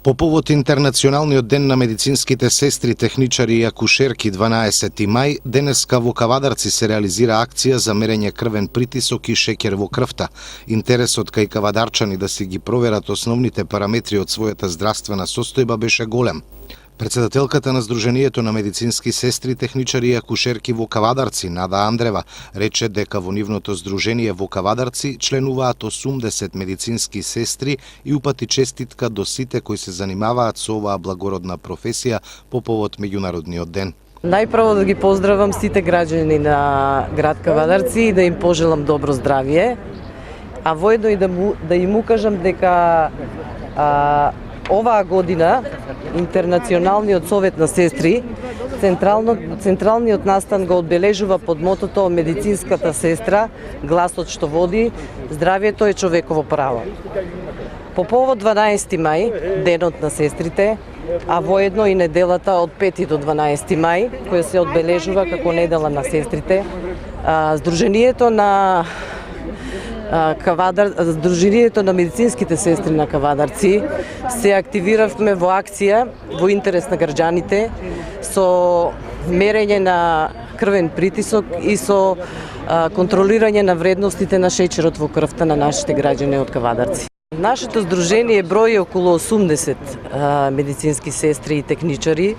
По повод Интернационалниот ден на медицинските сестри, техничари и акушерки 12 мај, денеска во Кавадарци се реализира акција за мерење крвен притисок и шеќер во крвта. Интересот кај кавадарчани да си ги проверат основните параметри од својата здравствена состојба беше голем. Председателката на Сдруженијето на медицински сестри, техничари и акушерки во Кавадарци, Нада Андрева, рече дека во нивното здружение во Кавадарци членуваат 80 медицински сестри и упати честитка до сите кои се занимаваат со оваа благородна професија по повод меѓународниот ден. Најпрво да ги поздравам сите граѓани на град Кавадарци и да им пожелам добро здравје, а воедно и да им укажам дека оваа година Интернационалниот совет на сестри, централниот настан го одбележува под мотото медицинската сестра, гласот што води, здравјето е човеково право. По повод 12 мај, денот на сестрите, а воедно и неделата од 5 до 12 мај, која се одбележува како недела на сестрите, Сдруженијето на Сдруженијето на медицинските сестри на Кавадарци се активиравме во акција во интерес на граѓаните со мерење на крвен притисок и со контролирање на вредностите на шеќерот во крвта на нашите граѓани од Кавадарци. Нашето здружение брои околу 80 медицински сестри и техничари.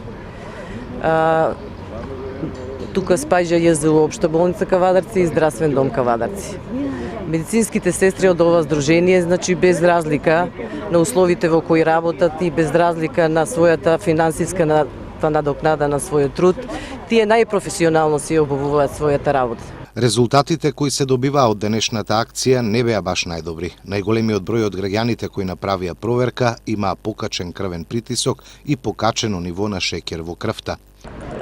Тука спаѓа ЈЗУ Општа болница Кавадарци и Здравствен дом Кавадарци. Медицинските сестри од ова здружение, значи без разлика на условите во кои работат и без разлика на својата финансиска надокнада на својот труд, тие најпрофесионално си обувуваат својата работа. Резултатите кои се добиваа од денешната акција не беа баш најдобри. Најголемиот број од граѓаните кои направија проверка имаа покачен крвен притисок и покачено ниво на шеќер во крвта.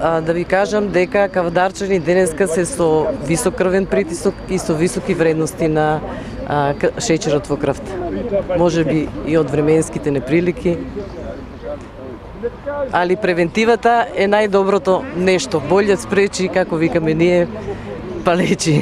Да ви кажам дека кавадарчани денеска се со висок крвен притисок и со високи вредности на шеќерот во крвта. Може би и од временските неприлики, али превентивата е најдоброто нешто. Болje спречи, како викаме ние, па лечи.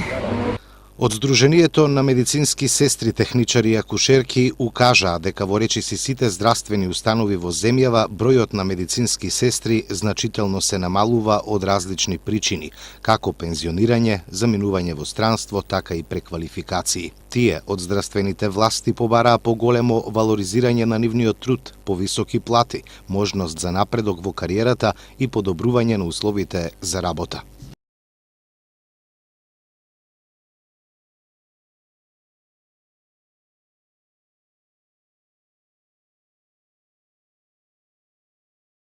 Од Сдруженијето на медицински сестри, техничари и акушерки укажаа дека во речиси сите здравствени установи во земјава бројот на медицински сестри значително се намалува од различни причини, како пензионирање, заминување во странство, така и преквалификации. Тие од здравствените власти побараа поголемо валоризирање на нивниот труд, повисоки плати, можност за напредок во кариерата и подобрување на условите за работа.